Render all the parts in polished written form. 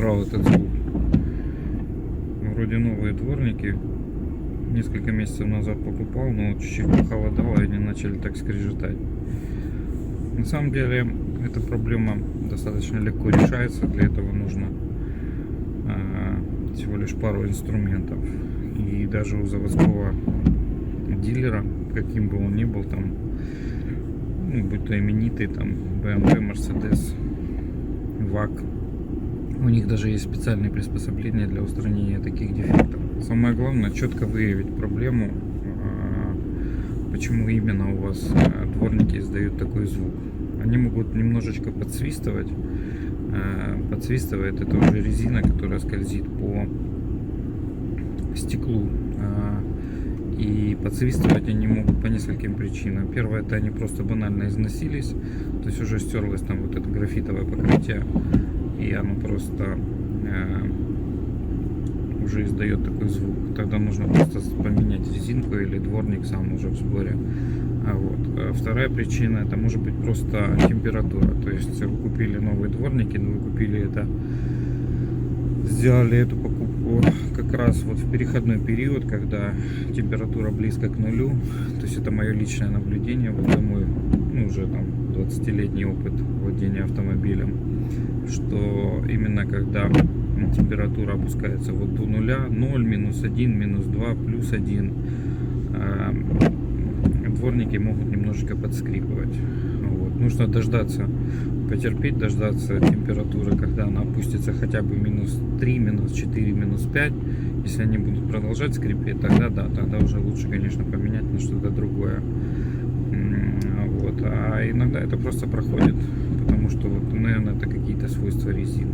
убрал этот звук. Вроде новые дворники. Несколько месяцев назад покупал, но чуть-чуть похолодало, и они начали так скрежетать. На самом деле, эта проблема достаточно легко решается. Для этого нужно всего лишь пару инструментов. И даже у заводского дилера, каким бы он ни был, там, ну, будь то именитый, там, BMW, Mercedes, VAG, у них даже есть специальные приспособления для устранения таких дефектов. Самое главное четко выявить проблему, почему именно у вас дворники издают такой звук. Они могут немножечко подсвистывать. Подсвистывает это уже резина, которая скользит по стеклу. И подсвистывать они могут по нескольким причинам. Первое, это они просто банально износились, то есть уже стерлось там вот это графитовое покрытие, и оно просто уже издает такой звук. Тогда нужно просто поменять резинку, или дворник сам уже в сборе. Вторая причина, это может быть просто температура. То есть вы купили новые дворники, но вы купили это, сделали эту покупку как раз вот в переходной период, когда температура близко к нулю. То есть это мое личное наблюдение, вот за мой, ну, уже там 20-летний опыт владения автомобилем, что именно когда температура опускается вот до нуля, 0, минус 1, минус 2, плюс 1, дворники могут немножечко подскрипывать. Вот. Нужно дождаться, потерпеть, дождаться температуры, когда она опустится хотя бы минус 3, минус 4, минус 5. Если они будут продолжать скрипеть, тогда да, тогда уже лучше, конечно, поменять на что-то другое. Вот. А иногда это просто проходит, потому что, вот, наверное, это какие-то свойства резин.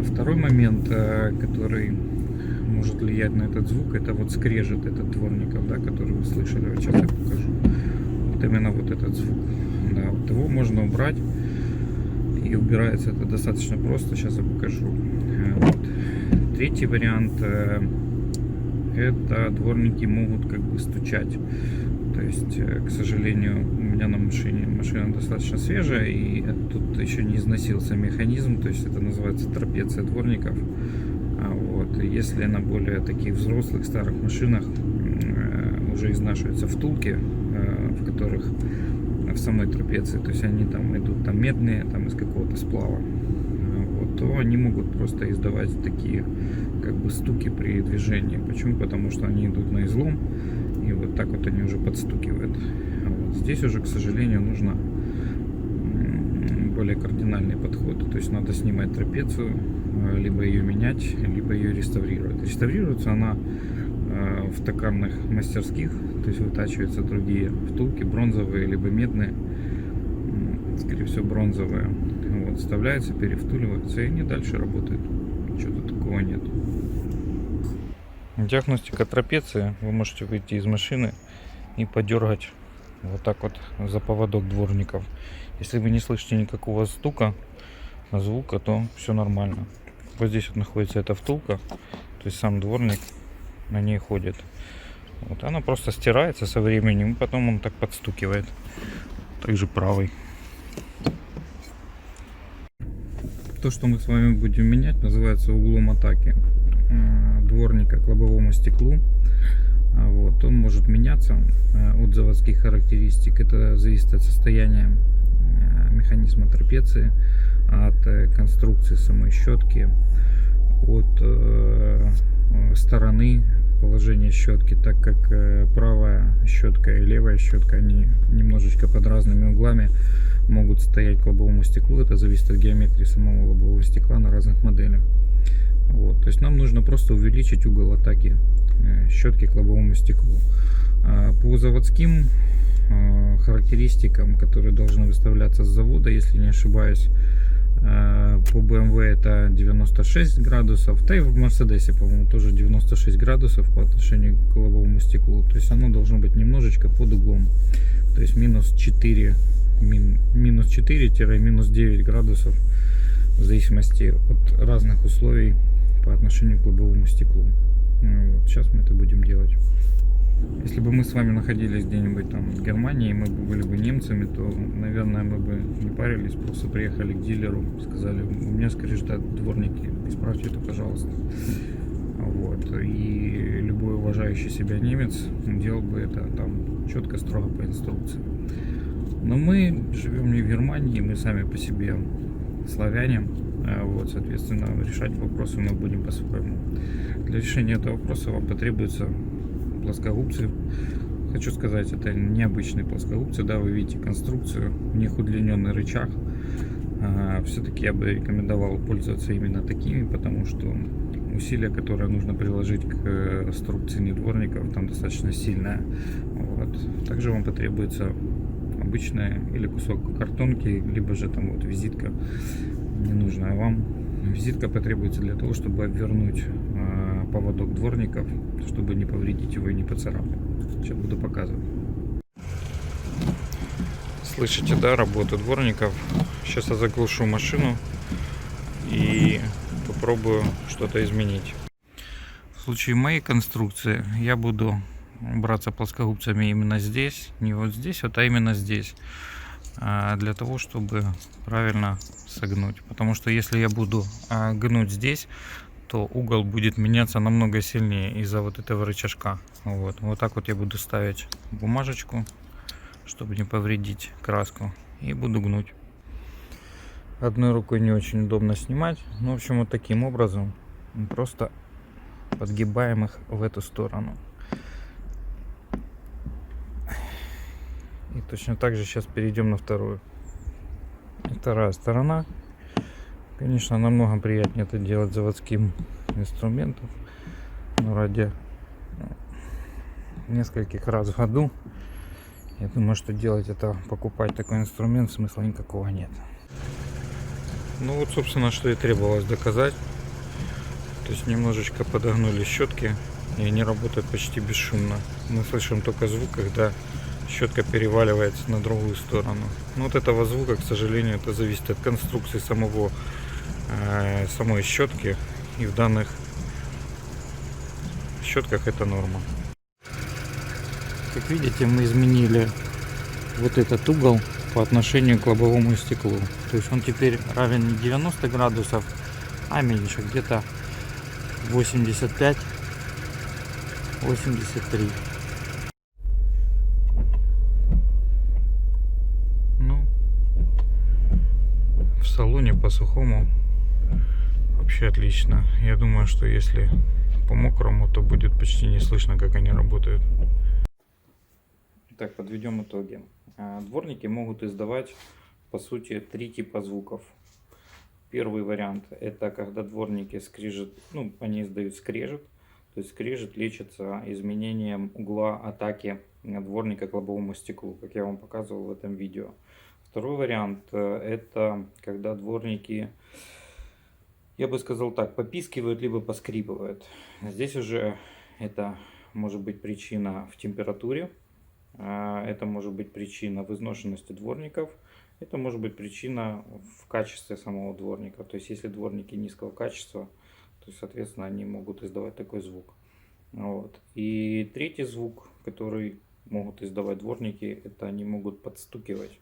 Второй момент, который может влиять на этот звук, это вот скрежет этот дворников, да, который вы слышали. Вот сейчас я покажу. Вот именно вот этот звук. Да, вот его можно убрать, и убирается это достаточно просто. Сейчас я покажу. Вот. Третий вариант, это дворники могут как бы стучать. То есть, к сожалению, у меня на машина достаточно свежая, и тут еще не износился механизм, то есть это называется трапеция дворников. Вот. И если на более таких взрослых старых машинах уже изнашиваются втулки, в которых в самой трапеции, то есть они там идут там медные, там из какого-то сплава, вот, то они могут просто издавать такие как бы стуки при движении. Почему? Потому что они идут на излом, и вот так вот они уже подстукивают. Вот. Здесь уже, к сожалению, нужно более кардинальный подход. То есть надо снимать трапецию, либо ее менять, либо ее реставрировать. Реставрируется она в токарных мастерских, то есть вытачиваются другие втулки, бронзовые либо медные, скорее всего бронзовые. Вот. Вставляются, перевтуливаются, и они дальше работают. Чего-то такого нет. Диагностика трапеции. Вы можете выйти из машины и подергать вот так вот за поводок дворников. Если вы не слышите никакого стука, звука, то все нормально. Вот здесь вот находится эта втулка, то есть сам дворник на ней ходит. Вот она просто стирается со временем, и потом он так подстукивает. Также правый. То, что мы с вами будем менять, называется углом атаки дворника к лобовому стеклу. Вот. Он может меняться от заводских характеристик. Это зависит от состояния механизма трапеции, от конструкции самой щетки, от стороны положения щетки, так как правая щетка и левая щетка, они немножечко под разными углами могут стоять к лобовому стеклу. Это зависит от геометрии самого лобового стекла на разных моделях. Вот. То есть нам нужно просто увеличить угол атаки щетки к лобовому стеклу. По заводским характеристикам, которые должны выставляться с завода, если не ошибаюсь, по BMW это 96 градусов, да и в Mercedes, по-моему, тоже 96 градусов по отношению к лобовому стеклу. То есть оно должно быть немножечко под углом, то есть минус 4-минус 9 градусов, в зависимости от разных условий по отношению к лобовому стеклу. Вот, сейчас мы это будем делать. Если бы мы с вами находились где-нибудь там в Германии, мы бы были бы немцами, то, наверное, мы бы не парились, просто приехали к дилеру, сказали: у меня скрежетают дворники, исправьте это, пожалуйста. Вот. И любой уважающий себя немец делал бы это там четко, строго по инструкции. Но мы живем не в Германии, мы сами по себе славяне. Вот, соответственно, решать вопросы мы будем по-своему. Для решения этого вопроса вам потребуется плоскогубцы. Хочу сказать, это необычные плоскогубцы, да, вы видите конструкцию, у них удлиненный рычаг. Все-таки я бы рекомендовал пользоваться именно такими, потому что усилие, которое нужно приложить к струбцине дворников, там достаточно сильное. Вот. Также вам потребуется обычная или кусок картонки, либо же там вот визитка ненужная вам. Визитка потребуется для того, чтобы обвернуть поводок дворников, чтобы не повредить его и не поцарапать. Сейчас буду показывать. Слышите, да, работу дворников. Сейчас я заглушу машину и попробую что-то изменить. В случае моей конструкции я буду браться плоскогубцами именно здесь, не вот здесь, вот, а именно здесь, для того, чтобы правильно согнуть. Потому что если я буду гнуть здесь, то угол будет меняться намного сильнее из-за вот этого рычажка. Вот так вот я буду ставить бумажечку, чтобы не повредить краску, и буду гнуть. Одной рукой не очень удобно снимать, но в общем вот таким образом просто подгибаем их в эту сторону. И точно так же сейчас перейдем на вторую. Вторая сторона. Конечно, намного приятнее это делать заводским инструментом, но ради нескольких раз в году, я думаю, что делать это, покупать такой инструмент, смысла никакого нет. Ну вот, собственно, что и требовалось доказать. То есть немножечко подогнули щетки, и они работают почти бесшумно. Мы слышим только звук, когда щетка переваливается на другую сторону. Но вот этого звука, к сожалению, это зависит от конструкции самой щетки, и в данных щетках это норма. Как видите, мы изменили вот этот угол по отношению к лобовому стеклу. То есть он теперь равен не 90 градусов, а меньше, где-то 85-83. Ну, в салоне по-сухому вообще отлично. Я думаю, что если по мокрому, то будет почти не слышно, как они работают. Так, подведем итоги. Дворники могут издавать, по сути, три типа звуков. Первый вариант — это когда дворники скрежет, они издают скрежет. То есть скрежет лечится изменением угла атаки дворника к лобовому стеклу, как я вам показывал в этом видео. Второй вариант — это когда дворники, я бы сказал так, попискивают либо поскрипывают. Здесь уже это может быть причина в температуре, это может быть причина в изношенности дворников, это может быть причина в качестве самого дворника. То есть если дворники низкого качества, то, соответственно, они могут издавать такой звук. Вот. И третий звук, который могут издавать дворники, это они могут подстукивать.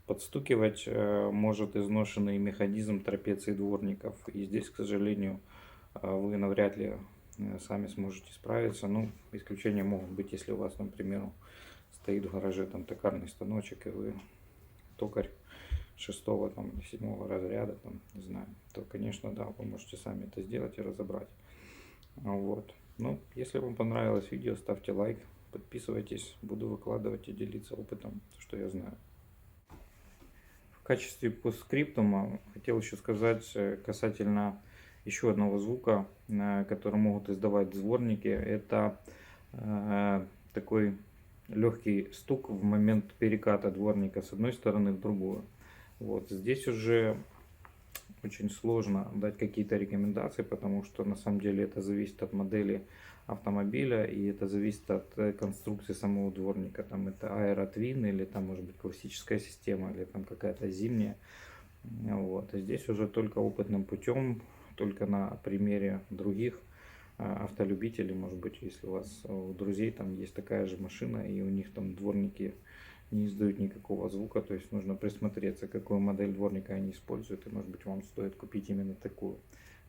Подстукивать может изношенный механизм трапеции дворников. И здесь, к сожалению, вы навряд ли сами сможете справиться. Ну, исключения могут быть, если у вас, например, стоит в гараже там токарный станочек, и вы токарь 6-го там, или 7-го разряда, там, не знаю, то, конечно, да, вы можете сами это сделать и разобрать. Вот. Ну, если вам понравилось видео, ставьте лайк, подписывайтесь, буду выкладывать и делиться опытом, что я знаю. В качестве постскриптума хотел еще сказать касательно еще одного звука, который могут издавать дворники. Это такой легкий стук в момент переката дворника с одной стороны в другую. Вот здесь уже очень сложно дать какие-то рекомендации, потому что на самом деле это зависит от модели автомобиля, и это зависит от конструкции самого дворника. Там это аэротвин, или там может быть классическая система, или там какая-то зимняя. Вот. И здесь уже только опытным путем, только на примере других автолюбители, может быть, если у вас у друзей там есть такая же машина, и у них там дворники не издают никакого звука, то есть нужно присмотреться, какую модель дворника они используют, и может быть вам стоит купить именно такую.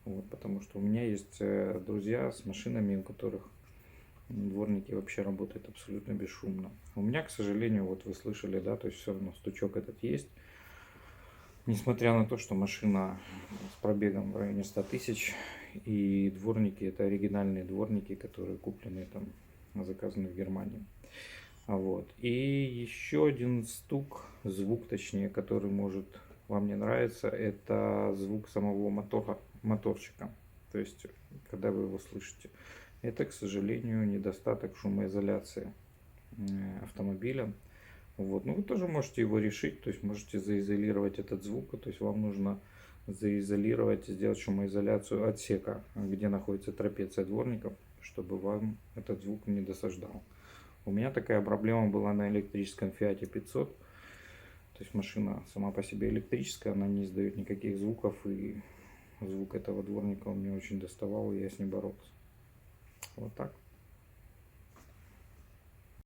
Вот, потому что у меня есть друзья с машинами, у которых дворники вообще работают абсолютно бесшумно. У меня, к сожалению, вот вы слышали, да, то есть все равно стучок этот есть. Несмотря на то, что машина с пробегом в районе 100 тысяч, и дворники это оригинальные дворники, которые куплены там, заказаны в Германии. Вот. И еще один звук точнее, который может вам не нравиться, это звук самого моторчика. То есть, когда вы его слышите. Это, к сожалению, недостаток шумоизоляции автомобиля. Вот. Ну, вы тоже можете его решить, то есть можете заизолировать этот звук, то есть вам нужно заизолировать, сделать шумоизоляцию отсека, где находится трапеция дворников, чтобы вам этот звук не досаждал. У меня такая проблема была на электрическом Fiat 500. То есть машина сама по себе электрическая, она не издает никаких звуков, и звук этого дворника он мне очень доставал, и я с ним боролся. Вот так.